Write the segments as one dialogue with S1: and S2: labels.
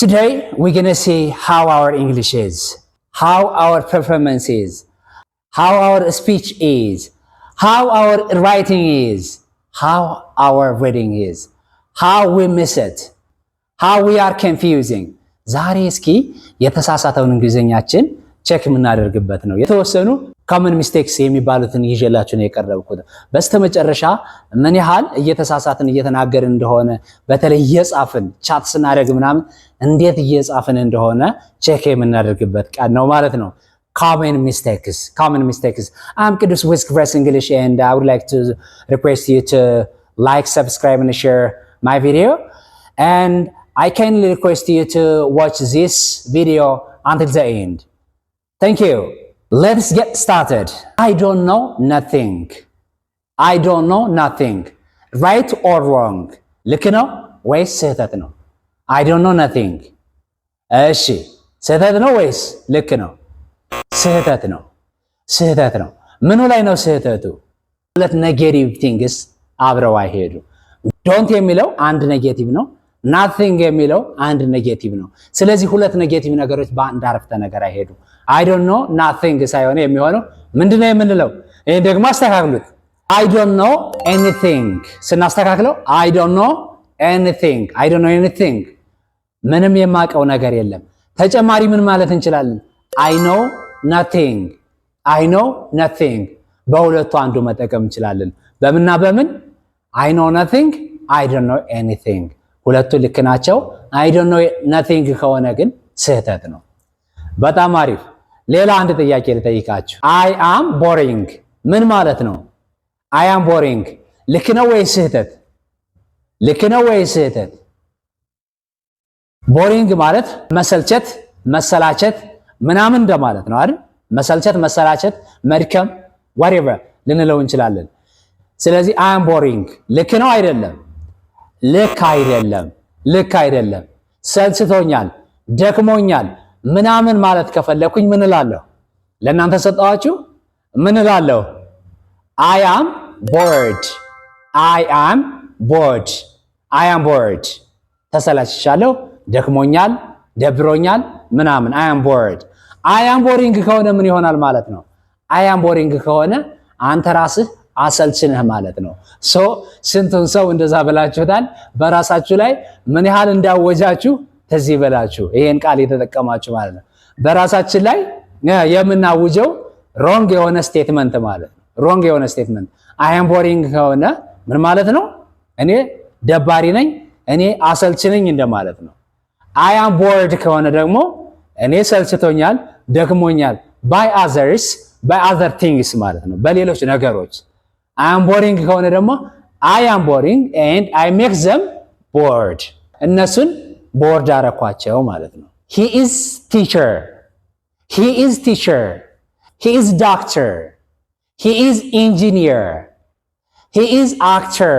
S1: Today, we're gonna see how our English is, how our performance is, how our speech is, how our writing is, how our reading is, how we miss it, how we are confusing. ዛሬ እስኪ የተሳሳተውን እንግሊዘኛችን ቼክ የምናደርግበት ነው። የተወሰኑ common mistakes የሚባሉትን ይዤላችሁ ነው የቀረብኩት። በስተመጨረሻ ምን ያህል እየተሳሳትን እየተናገርን እንደሆነ በተለይ እየጻፍን ቻት ስናደርግ ምናምን እንዴት እየጻፍን እንደሆነ ቼክ የምናደርግበት ቃል ነው ማለት ነው። common mistakes. I'm Qidus with Grace English, and I would like to request you to like, subscribe, and share my video. And I kindly request you to watch this video until the end. Thank you. Let's get started. I don't know nothing. I don't know nothing. Right or wrong? ልክ ነው ወይስ ስህተት ነው? I don't know nothing. እሺ ስህተት ነው ወይስ ልክ ነው? ስህተት ነው። ስህተት ነው። ምኑ ላይ ነው ስህተቱ? ሁለት ኔጌቲቭ ቲንግስ አብረው አይሄዱ። ዶንት የሚለው አንድ ኔጌቲቭ ነው። ናቲንግ የሚለው አንድ ኔጌቲቭ ነው። ስለዚህ ሁለት ኔጌቲቭ ነገሮች በአንድ አረፍተ ነገር አይሄዱ። አይ ዶንት ኖ ናቲንግ ሳይሆን የሚሆነው ምንድነው የምንለው? ይሄን ደግሞ አስተካክሉት። አይ ዶንት ኖ ኤኒቲንግ ስናስተካክለው አይ ዶንት ኖ ኤኒቲንግ፣ አይ ዶንት ኖ ኤኒቲንግ፣ ምንም የማውቀው ነገር የለም። ተጨማሪ ምን ማለት እንችላለን? አይ ኖ ናቲንግ፣ አይ ኖ ናቲንግ። በሁለቱ አንዱ መጠቀም እንችላለን። በምንና በምን? አይ ኖ ናቲንግ፣ አይ ዶንት ኖ ኤኒቲንግ። ሁለቱ ልክ ናቸው። አይ ዶንት ኖ ናቲንግ ከሆነ ግን ስህተት ነው። በጣም አሪፍ። ሌላ አንድ ጥያቄ ልጠይቃችሁ። አይ አም ቦሪንግ ምን ማለት ነው? አይ አም ቦሪንግ ልክ ነው ወይ ስህተት? ልክ ነው ወይ ስህተት? ቦሪንግ ማለት መሰልቸት፣ መሰላቸት ምናምን እንደማለት ነው አይደል? መሰልቸት፣ መሰላቸት፣ መድከም whatever ልንለው እንችላለን። ስለዚህ አይ አም ቦሪንግ ልክ ነው አይደለም? ልክ አይደለም። ልክ አይደለም። ሰልችቶኛል፣ ደክሞኛል ምናምን ማለት ከፈለኩኝ ምን እላለሁ? ለእናንተ ሰጣችሁ። ምን እላለሁ? I am bored. I am bored. I am bored. ተሰላችቻለሁ፣ ደክሞኛል፣ ደብሮኛል ምናምን I am bored. I am boring ከሆነ ምን ይሆናል ማለት ነው? I am boring ከሆነ አንተ ራስህ አሰልችነህ ማለት ነው። ስንቱን ሰው እንደዛ ብላችሁታል? በራሳችሁ ላይ ምን ያህል እንዳወጃችሁ ተዚህ በላችሁ ይሄን ቃል የተጠቀማችሁ ማለት ነው። በራሳችን ላይ የምናውጀው ሮንግ የሆነ ስቴትመንት ማለት ነው። ሮንግ የሆነ ስቴትመንት አይ አም ቦሪንግ ከሆነ ምን ማለት ነው? እኔ ደባሪ ነኝ፣ እኔ አሰልች ነኝ እንደማለት ነው። አይ አም ቦርድ ከሆነ ደግሞ እኔ ሰልችቶኛል፣ ደክሞኛል by others, by other things ማለት ነው፣ በሌሎች ነገሮች። I am boring ከሆነ ደግሞ I am boring and I make them bored. እነሱን ቦርድ አረኳቸው ማለት ነው። He is teacher. He is teacher. He is doctor. He is engineer. He is actor.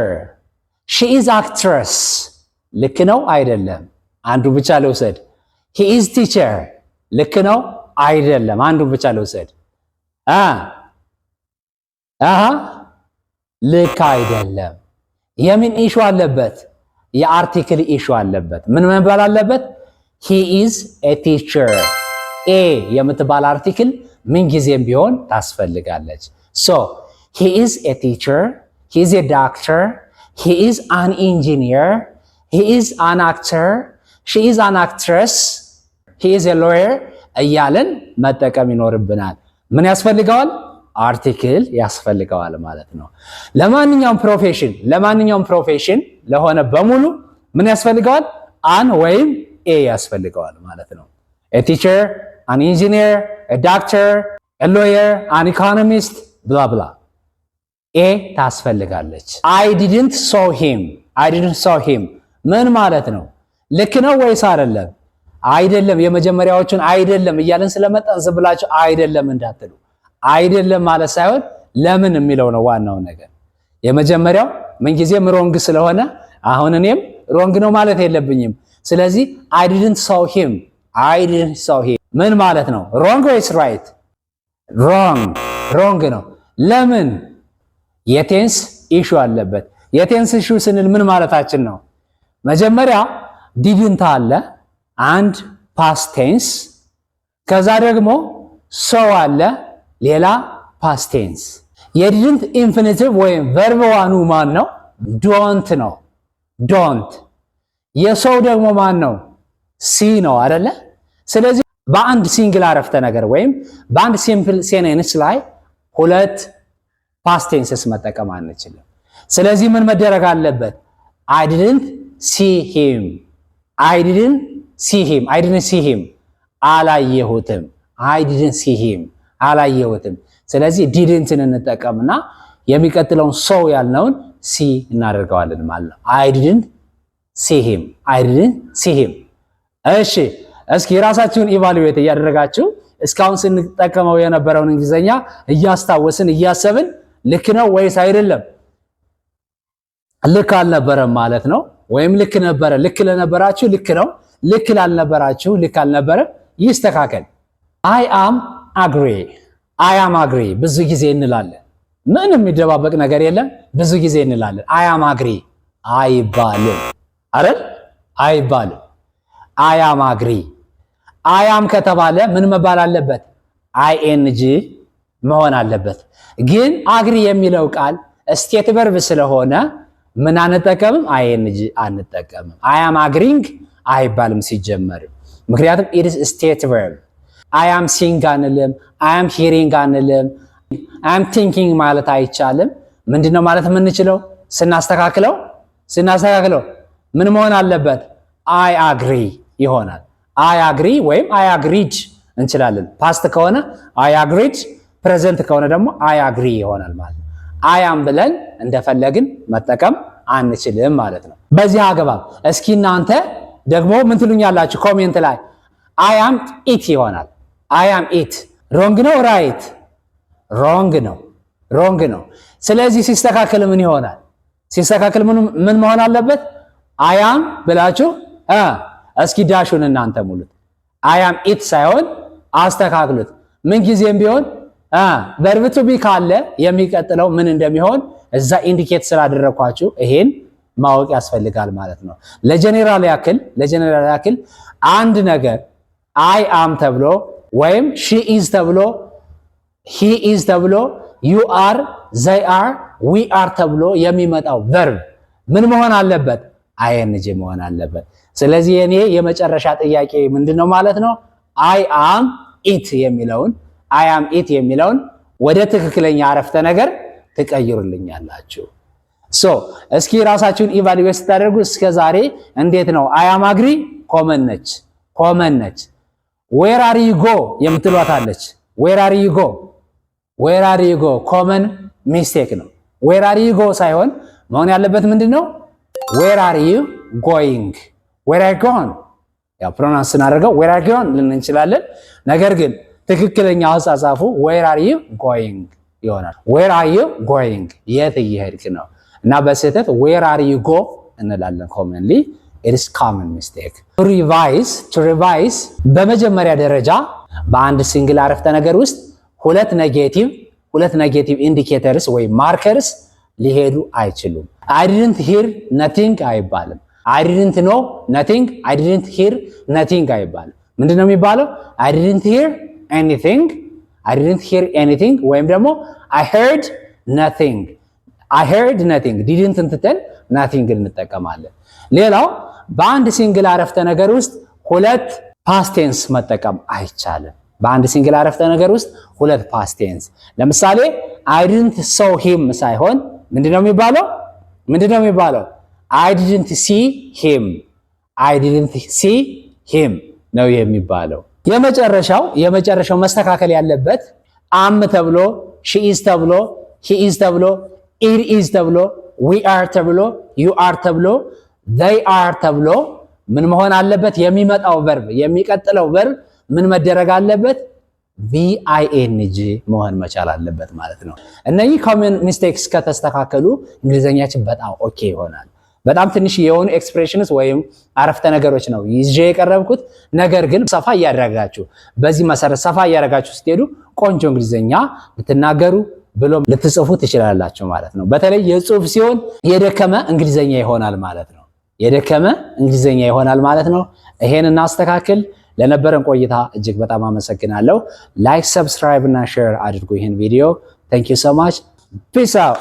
S1: She is actress. ልክ ነው አይደለም? አንዱ ብቻ ልውሰድ። He is teacher. ልክ ነው አይደለም? አንዱ ብቻ ልውሰድ። ልክ አይደለም። የምን ኢሹ አለበት? የአርቲክል ኢሹ አለበት። ምን መባል አለበት? he is a teacher. a የምትባል አርቲክል ምን ጊዜም ቢሆን ታስፈልጋለች። so he is a teacher, he is a doctor, he is an engineer, he is an actor, she is an actress, he is a lawyer እያለን መጠቀም ይኖርብናል። ምን ያስፈልገዋል? አርቲክል ያስፈልገዋል ማለት ነው። ለማንኛውም ፕሮፌሽን ለሆነ በሙሉ ምን ያስፈልገዋል? አን ወይም ኤ ያስፈልገዋል ማለት ነው። a teacher, an engineer, a doctor, a lawyer, an economist blah blah ኤ ታስፈልጋለች። I didn't saw him ምን ማለት ነው? ልክ ነው ወይስ አይደለም? አይደለም። የመጀመሪያዎቹን አይደለም እያለን ስለመጣን ዝም ብላችሁ አይደለም እንዳትሉ። አይደለም ማለት ሳይሆን ለምን የሚለው ነው ዋናው ነገር። የመጀመሪያው ምንጊዜም ሮንግ ስለሆነ አሁን እኔም ሮንግ ነው ማለት የለብኝም። ስለዚህ I didn't saw him ምን ማለት ነው? ሮንግ ወይስ ራይት? ሮንግ ነው። ለምን? የቴንስ ኢሹ አለበት። የቴንስ ኢሹ ስንል ምን ማለታችን ነው? መጀመሪያ ዲድንት አለ፣ አንድ ፓስት ቴንስ ከዛ ደግሞ ሰው አለ ሌላ ፓስት ቴንስ። የዲድንት ኢንፊኒቲቭ ወይም ቨርብ ዋኑ ማን ነው? ዶንት ነው። ዶንት። የሰው ደግሞ ማን ነው? ሲ ነው አይደለ? ስለዚህ በአንድ ሲንግል አረፍተ ነገር ወይም በአንድ ሲምፕል ሴንቴንስ ላይ ሁለት ፓስት ቴንስስ መጠቀም አንችልም። ስለዚህ ምን መደረግ አለበት? I didn't see him. I didn't see him. I didn't see him. አላየሁትም። I didn't see him. አላየሁትም። ስለዚህ ዲድንትን እንጠቀምና የሚቀጥለውን ሰው ያልነውን ሲ እናደርገዋለን ማለት ነው። I didn't see him. I didn't see him. እሺ እስኪ ራሳችሁን ኢቫሉዌት እያደረጋችሁ እስካሁን ስንጠቀመው የነበረውን እንግሊዘኛ እያስታወስን እያሰብን ልክ ነው ወይስ አይደለም? ልክ አልነበረም ማለት ነው። ወይም ልክ ነበረ። ልክ ለነበራችሁ ልክ ነው፣ ልክ ላልነበራችሁ ልክ አልነበረም። ይስተካከል። I am agree. I am agree ብዙ ጊዜ እንላለን። ምንም የሚደባበቅ ነገር የለም። ብዙ ጊዜ እንላለን። I am agree አይባልም አይደል? አይባልም። I am agree I am ከተባለ ምን መባል አለበት? ing መሆን አለበት። ግን አግሪ የሚለው ቃል ስቴት ቨርብ ስለሆነ ምን አንጠቀምም? ing አንጠቀምም። I am agreeing አይባልም ሲጀመር። ምክንያቱም it is state verb። I am seeing አንልም፣ I am hearing አንልም፣ I am thinking ማለት አይቻልም። ምንድነው ማለት የምንችለው? ስናስተካክለው ምን መሆን አለበት? I agree ይሆናል። I agree ወይም I agreed እንችላለን። ፓስት ከሆነ I agreed፣ ፕሬዘንት ከሆነ ደግሞ I agree ይሆናል ማለት ነው። I am ብለን እንደፈለግን መጠቀም አንችልም ማለት ነው። በዚህ አገባብ እስኪ እናንተ ደግሞ ምን ትሉኛላችሁ ኮሜንት ላይ? I am it ይሆናል። I am it ሮንግ ነው ራይት? ሮንግ ነው። ስለዚህ ሲስተካከል ምን ይሆናል? ሲስተካከል ምን መሆን አለበት? I am ብላችሁ እስኪ ዳሹን እናንተ ሙሉት። I am it ሳይሆን አስተካክሉት። ምን ጊዜም ቢሆን verb to be ካለ የሚቀጥለው ምን እንደሚሆን እዛ ኢንዲኬት ስላደረኳችሁ ይሄን ማወቅ ያስፈልጋል ማለት ነው። ለጀነራል ያክል አንድ ነገር I am ተብሎ ወይም she is ተብሎ he is ተብሎ you are they are we are ተብሎ የሚመጣው verb ምን መሆን አለበት? ing መሆን አለበት። ስለዚህ እኔ የመጨረሻ ጥያቄ ምንድነው ማለት ነው? I am it የሚለውን ወደ ትክክለኛ አረፍተ ነገር ትቀይሩልኛላችሁ። እስኪ ራሳችሁን ኢቫሉዌት ስታደርጉ እስከ ዛሬ እንዴት ነው? I am agree ኮመን ነች። where are you go የምትሏታለች። where are you go ኮመን ሚስቴክ ነው። where are you go ሳይሆን መሆን ያለበት ምንድነው? where are you going? where are you going? ያው ፕሮናንስ ስናደርገው where are you going ልንል እንችላለን። ነገር ግን ትክክለኛ አጻጻፉ where are you going ይሆናል። where are you going የት እየሄድክ ነው? እና በስህተት where are you go እንላለን። commonly it is common mistake. to revise በመጀመሪያ ደረጃ በአንድ ሲንግል አረፍተ ነገር ውስጥ ሁለት ኔጌቲቭ ኢንዲኬተርስ ወይ ማርከርስ ሊሄዱ አይችሉም። I didn't hear nothing አይባልም። I didn't know nothing, I didn't hear nothing አይባልም። ምንድነው የሚባለው? I didn't hear anything ወይም ደግሞ I heard nothing didn't እንትተን nothing እንጠቀማለን። ሌላው በአንድ ሲንግል አረፍተ ነገር ውስጥ ሁለት past tense መጠቀም አይቻልም። በአንድ ሲንግል አረፍተ ነገር ውስጥ ሁለት past tense ለምሳሌ I didn't saw him ሳይሆን ምንድነው የሚባለው? I didn't see him ነው የሚባለው። የመጨረሻው መስተካከል ያለበት am ተብሎ she is ተብሎ he is ተብሎ it is ተብሎ we are ተብሎ you are ተብሎ they are ተብሎ ምን መሆን አለበት? የሚመጣው verb የሚቀጥለው verb ምን መደረግ አለበት? VING መሆን መቻል አለበት ማለት ነው። እነዚህ common mistakes ከተስተካከሉ እንግሊዘኛችን በጣም ኦኬ ይሆናል። በጣም ትንሽ የሆኑ ኤክስፕሬሽንስ ወይም አረፍተ ነገሮች ነው ይዤ የቀረብኩት። ነገር ግን ሰፋ እያደረጋችሁ በዚህ መሰረት ሰፋ እያደረጋችሁ ስትሄዱ ቆንጆ እንግሊዘኛ ልትናገሩ ብሎ ልትጽፉ ትችላላችሁ ማለት ነው። በተለይ የጽሁፍ ሲሆን የደከመ እንግሊዘኛ ይሆናል ማለት ነው። የደከመ እንግሊዘኛ ይሆናል ማለት ነው። ይሄን እናስተካክል። ለነበረን ቆይታ እጅግ በጣም አመሰግናለሁ። ላይክ፣ ሰብስክራይብ እና ሼር አድርጉ ይሄን ቪዲዮ። Thank you so much. Peace out.